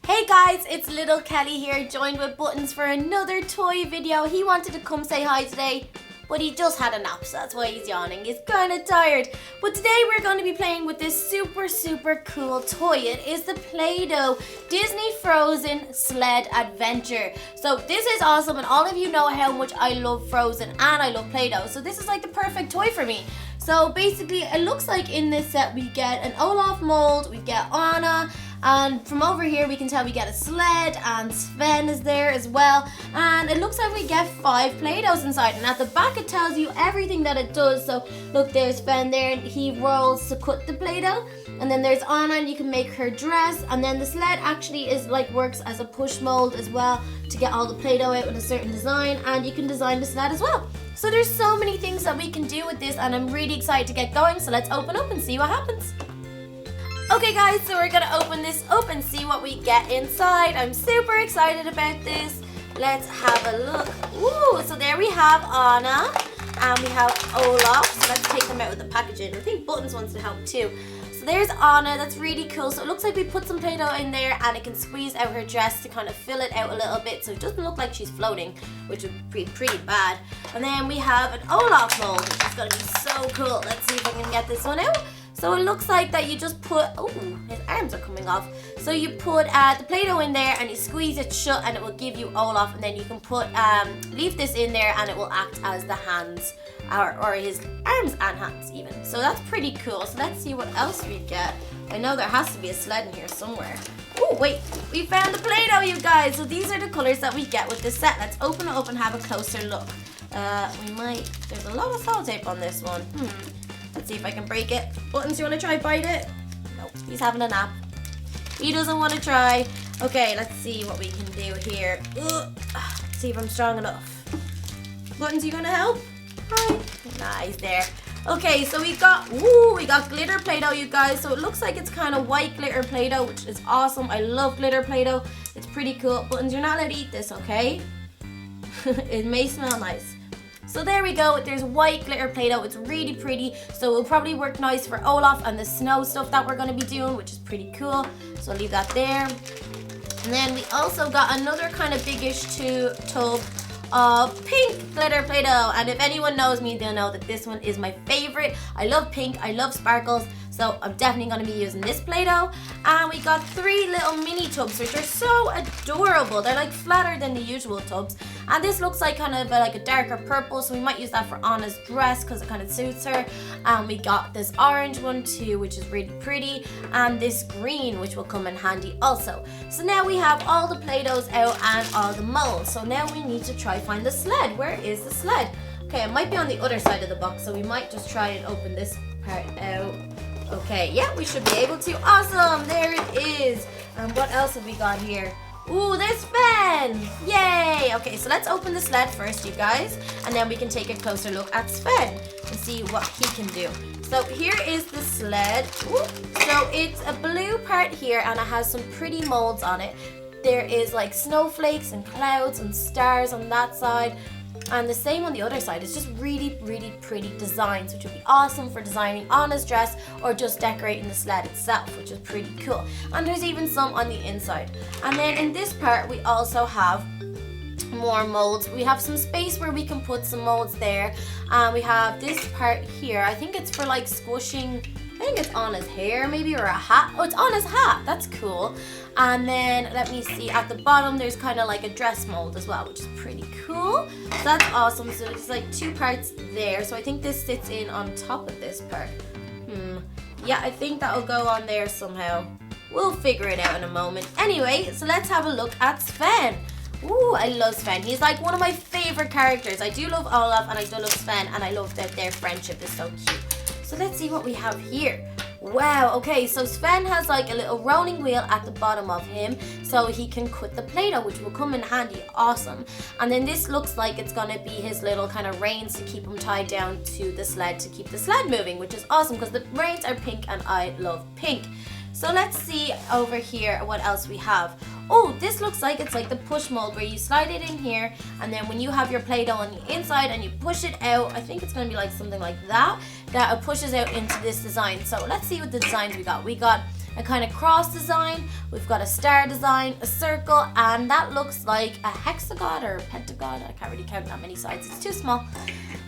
Hey guys, it's little Kelly here, joined with Buttons for another toy video. He wanted to come say hi today, but he just had a nap, so that's why he's yawning. He's kind of tired. But today we're going to be playing with this super cool toy. It is the Play-Doh Disney Frozen Sled Adventure. So this is awesome, and all of you know how much I love Frozen and I love Play-Doh. So this is like the perfect toy for me. So basically, it looks like in this set we get an Olaf mold, we get Anna, and from over here we can tell we get a sled, and Sven is there as well, and it looks like we get 5 Play-Dohs inside, and at the back it tells you everything that it does. So look, there's Sven there, and he rolls to cut the Play-Doh, and then there's Anna, and you can make her dress, and then the sled actually is like works as a push mold as well to get all the Play-Doh out with a certain design, and you can design the sled as well. So there's so many things that we can do with this, and I'm really excited to get going, so let's open up and see what happens. Okay guys, so we're gonna open this up and see what we get inside. I'm super excited about this. Let's have a look. Ooh, so there we have Anna, and we have Olaf. So let's take them out with the packaging. I think Buttons wants to help too. So there's Anna, that's really cool. So it looks like we put some Play-Doh in there, and it can squeeze out her dress to kind of fill it out a little bit, so it doesn't look like she's floating, which would be pretty bad. And then we have an Olaf mold, which is gonna be so cool. Let's see if I can get this one out. So it looks like that you just put, oh, his arms are coming off. So you put the Play-Doh in there and you squeeze it shut and it will give you Olaf, and then you can put, leave this in there and it will act as the hands, or his arms and hands even. So that's pretty cool. So let's see what else we get. I know there has to be a sled in here somewhere. Oh wait, we found the Play-Doh, you guys. So these are the colors that we get with this set. Let's open it up and have a closer look. There's a lot of sellotape on this one. Let's see if I can break it. Buttons, you want to try bite it? Nope, he's having a nap. He doesn't want to try. Okay, let's see what we can do here. Let's see if I'm strong enough. Buttons, you gonna help? Hi. Nah, he's there. Okay, so we got glitter Play-Doh, you guys. So it looks like it's kind of white glitter Play-Doh, which is awesome. I love glitter Play-Doh. It's pretty cool. Buttons, you're not allowed to eat this, okay? It may smell nice. So there we go, there's white glitter Play-Doh. It's really pretty, so it will probably work nice for Olaf and the snow stuff that we're going to be doing, which is pretty cool. So I'll leave that there. And then we also got another kind of biggish tub of pink glitter Play-Doh. And if anyone knows me, they'll know that this one is my favorite. I love pink, I love sparkles. So I'm definitely going to be using this Play-Doh. And we got 3 little mini tubs, which are so adorable. They're like flatter than the usual tubs. And this looks like kind of like a darker purple, so we might use that for Anna's dress because it kind of suits her. And we got this orange one too, which is really pretty. And this green, which will come in handy also. So now we have all the Play-Dohs out and all the molds. So now we need to try find the sled. Where is the sled? Okay, it might be on the other side of the box, so we might just try and open this part out. Okay, yeah, we should be able to. Awesome, there it is. And what else have we got here? Ooh, there's Sven! Yay! Okay, so let's open the sled first, you guys, and then we can take a closer look at Sven and see what he can do. So here is the sled. Ooh. So it's a blue part here, and it has some pretty molds on it. There is like snowflakes and clouds and stars on that side. And the same on the other side. It's just really pretty designs, which would be awesome for designing Anna's dress or just decorating the sled itself, which is pretty cool. And there's even some on the inside. And then in this part, we also have more molds. We have some space where we can put some molds there. And we have this part here. I think it's for like squishing, I think it's Anna's hair maybe, or a hat. Oh, it's Anna's hat. That's cool. And then let me see, at the bottom there's kind of like a dress mold as well, which is pretty cool. So that's awesome. So it's like 2 parts there. So I think this sits in on top of this part. Yeah, I think that'll go on there somehow. We'll figure it out in a moment. Anyway, so let's have a look at Sven. Ooh, I love Sven. He's like one of my favorite characters. I do love Olaf and I do love Sven, and I love that their friendship is so cute. So let's see what we have here. Wow, okay, so Sven has like a little rolling wheel at the bottom of him, so he can cut the Play-Doh, which will come in handy. Awesome. And then this looks like it's gonna be his little kind of reins to keep him tied down to the sled, to keep the sled moving, which is awesome because the reins are pink and I love pink. So let's see over here what else we have. Oh, this looks like it's like the push mold where you slide it in here, and then when you have your Play-Doh on the inside and you push it out, I think it's going to be like something like that, that it pushes out into this design. So let's see what the designs we got. We got a kind of cross design. We've got a star design, a circle, and that looks like a hexagon or a pentagon. I can't really count that many sides, it's too small.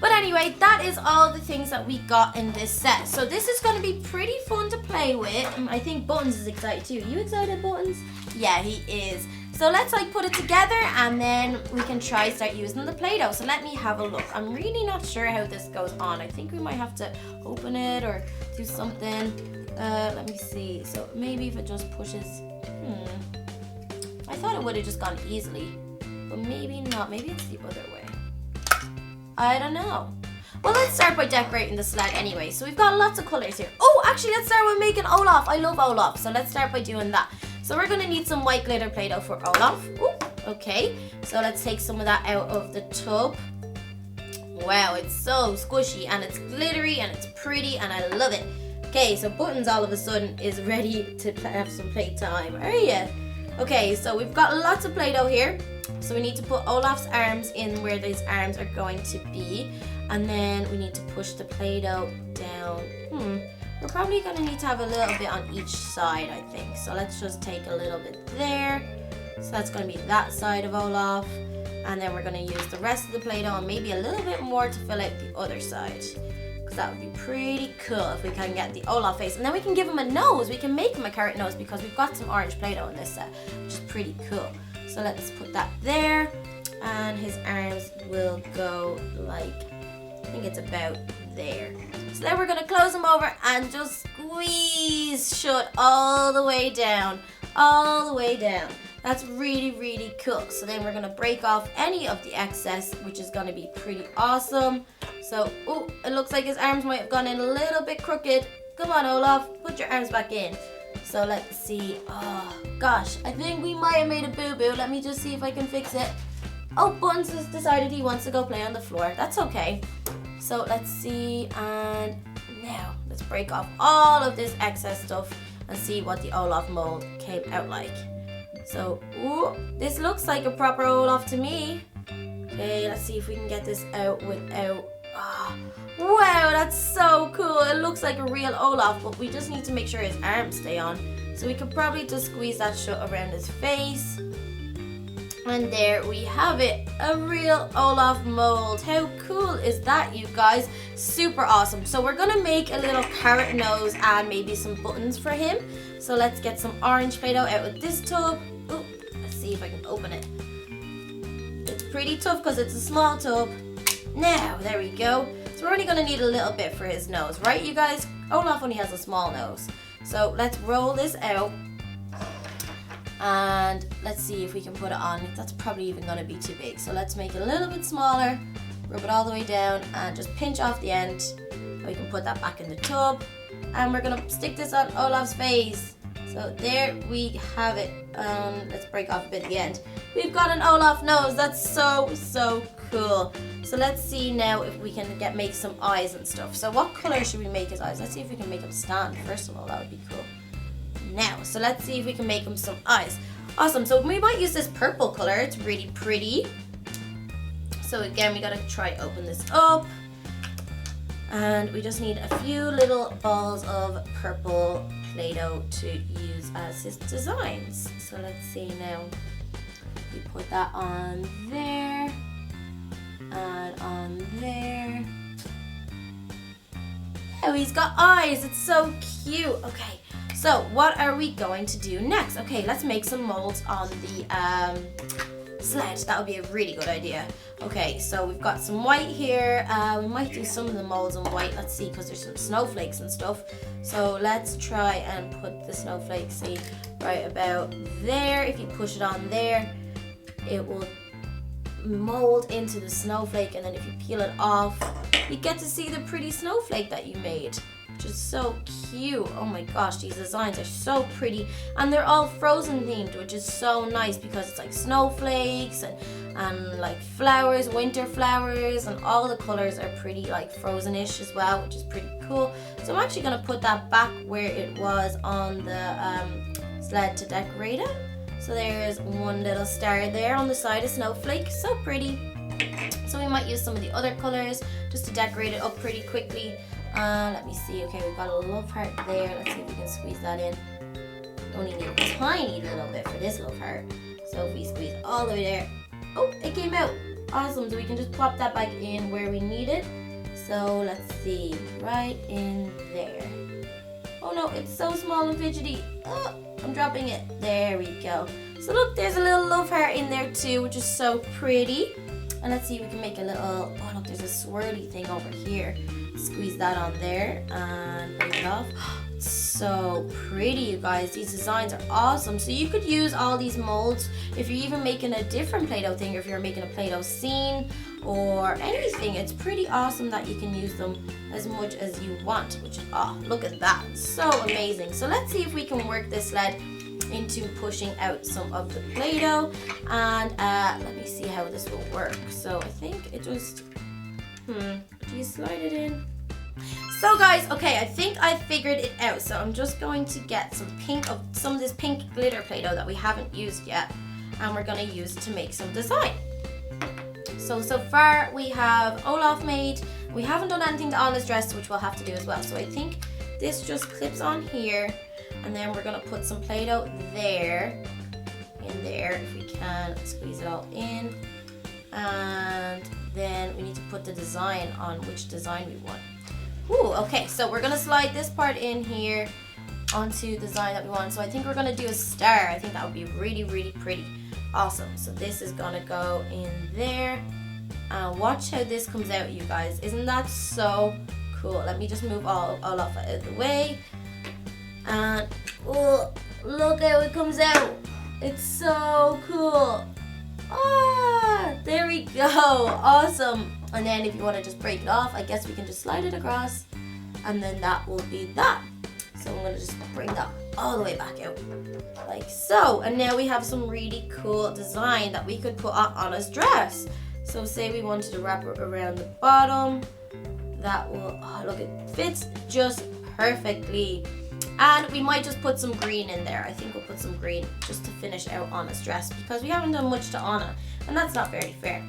But anyway, that is all the things that we got in this set. So this is going to be pretty fun to play with. I think Buttons is excited too. You excited, Buttons? Yeah, he is. So let's like put it together and then we can try start using the Play-Doh. So let me have a look. I'm really not sure how this goes on. I think we might have to open it or do something. Let me see. So maybe if it just pushes. I thought it would have just gone easily, but maybe not. Maybe it's the other way. I don't know. Well, let's start by decorating the sled anyway. So we've got lots of colors here. Oh, actually, let's start with making Olaf. I love Olaf. So let's start by doing that. So we're going to need some white glitter Play-Doh for Olaf. Ooh, okay. So let's take some of that out of the tub. Wow, it's so squishy and it's glittery and it's pretty and I love it. Okay, so Buttons all of a sudden is ready to have some playtime. Are you? Okay, so we've got lots of Play-Doh here. So we need to put Olaf's arms in where these arms are going to be. And then we need to push the Play-Doh down. We're probably going to need to have a little bit on each side, I think. So let's just take a little bit there. So that's going to be that side of Olaf. And then we're going to use the rest of the Play-Doh and maybe a little bit more to fill out the other side. Because that would be pretty cool if we can get the Olaf face. And then we can give him a nose. We can make him a carrot nose because we've got some orange Play-Doh in this set, which is pretty cool. So let's put that there. And his arms will go like, I think it's about there. So then we're going to close them over and just squeeze shut all the way down. All the way down. That's really, really cool. So then we're going to break off any of the excess, which is going to be pretty awesome. So, oh, it looks like his arms might have gone in a little bit crooked. Come on, Olaf, put your arms back in. So let's see. Oh, gosh, I think we might have made a boo-boo. Let me just see if I can fix it. Oh, Buttons has decided he wants to go play on the floor. That's okay. So let's see, and now let's break off all of this excess stuff and see what the Olaf mold came out like. So, ooh, this looks like a proper Olaf to me. Okay, let's see if we can get this out without, wow, that's so cool. It looks like a real Olaf, but we just need to make sure his arms stay on. So we could probably just squeeze that shut around his face. And there we have it, a real Olaf mold. How cool is that, you guys? Super awesome. So we're gonna make a little carrot nose and maybe some buttons for him. So let's get some orange Play-Doh out of this tub. Ooh, let's see if I can open it. It's pretty tough because it's a small tub. Now, there we go. So we're only gonna need a little bit for his nose, right, you guys? Olaf only has a small nose. So let's roll this out. And let's see if we can put it on. That's probably even going to be too big. So let's make it a little bit smaller, rub it all the way down, and just pinch off the end. We can put that back in the tub. And we're going to stick this on Olaf's face. So there we have it. Let's break off a bit at the end. We've got an Olaf nose. That's so, so cool. So let's see now if we can make some eyes and stuff. So what color should we make his eyes? Let's see if we can make him stand. First of all, that would be cool. Now, so let's see if we can make him some eyes. Awesome, so we might use this purple color. It's really pretty. So again, we gotta try open this up. And we just need a few little balls of purple Play-Doh to use as his designs. So let's see now. We put that on there. And on there. Oh, he's got eyes. It's so cute. Okay. So what are we going to do next? Okay, let's make some molds on the sled. That would be a really good idea. Okay, so we've got some white here. We might do some of the molds in white. Let's see, because there's some snowflakes and stuff. So let's try and put the snowflakes, see, right about there. If you push it on there, it will mold into the snowflake, and then if you peel it off, you get to see the pretty snowflake that you made. Which is so cute. Oh my gosh, these designs are so pretty, and they're all frozen themed, which is so nice because it's like snowflakes and like flowers, winter flowers, and all the colors are pretty like frozen-ish as well, which is pretty cool. So I'm actually going to put that back where it was on the sled to decorate it. So there's one little star there on the side of snowflake. So pretty. So we might use some of the other colors just to decorate it up pretty quickly. Let me see. Okay, we've got a love heart there. Let's see if we can squeeze that in. only need a tiny little bit for this love heart. So if we squeeze all the way there, oh, it came out. Awesome, so we can just plop that back in where we need it. So let's see, right in there. Oh no, it's so small and fidgety. Oh, I'm dropping it. There we go. So look, there's a little love heart in there too, which is so pretty. And let's see if we can make a little, oh look, there's a swirly thing over here. Squeeze that on there and break it off. So pretty, you guys. These designs are awesome. So you could use all these molds if you're even making a different Play-Doh thing, or if you're making a Play-Doh scene or anything. It's pretty awesome that you can use them as much as you want, which, oh, look at that. So amazing. So let's see if we can work this sled into pushing out some of the Play-Doh, and let me see how this will work. So I think it just, do you slide it in? So guys, okay, I think I figured it out. So I'm just going to get some of this pink glitter Play-Doh that we haven't used yet, and we're going to use to make some design. So far we have Olaf made. We haven't done anything to Anna's dress, which we'll have to do as well. So I think this just clips on here, and then we're going to put some Play-Doh there, in there, if we can squeeze it all in. And then we need to put the design on, which design we want. Ooh, okay, so we're gonna slide this part in here onto the design that we want. So I think we're gonna do a star. I think that would be really, really pretty. Awesome. So this is gonna go in there. Watch how this comes out, you guys. Isn't that so cool? Let me just move all of it out of the way. And oh, look how it comes out. It's so cool. Ah, there we go. Awesome. And then if you want to just break it off, I guess we can just slide it across, and then that will be that. So I'm going to just bring that all the way back out, like so. And now we have some really cool design that we could put on Anna's dress. So say we wanted to wrap it around the bottom. That will, oh look, it fits just perfectly. And we might just put some green in there. I think we'll put some green just to finish out Anna's dress, because we haven't done much to Anna, and that's not very fair.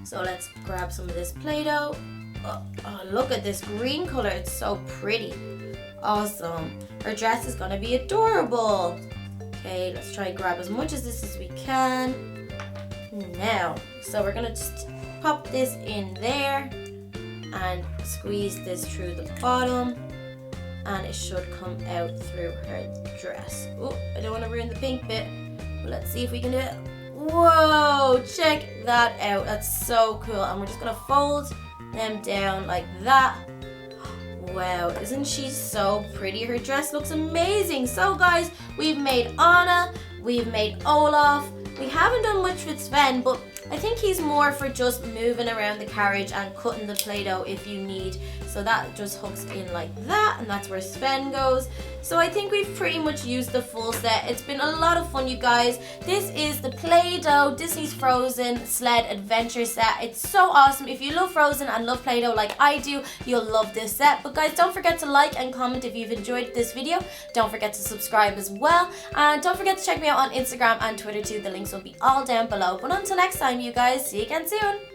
So let's grab some of this Play-Doh. Oh, look at this green color. It's so pretty. Awesome. Her dress is gonna be adorable. Okay, let's try and grab as much of this as we can. Now, so we're gonna just pop this in there and squeeze this through the bottom, and it should come out through her dress. Oh, I don't want to ruin the pink bit, but let's see if we can do it. Whoa, check that out. That's so cool. And we're just gonna fold them down like that. Wow, isn't she so pretty? Her dress looks amazing. So guys, we've made Anna, we've made Olaf. We haven't done much with Sven, but I think he's more for just moving around the carriage and cutting the Play-Doh if you need. So that just hooks in like that, and that's where Sven goes. So I think we've pretty much used the full set. It's been a lot of fun, you guys. This is the Play-Doh Disney's Frozen Sled Adventure set. It's so awesome. If you love Frozen and love Play-Doh like I do, you'll love this set. But guys, don't forget to like and comment if you've enjoyed this video. Don't forget to subscribe as well. And don't forget to check me out on Instagram and Twitter too. The links will be all down below. But until next time, you guys, see you again soon.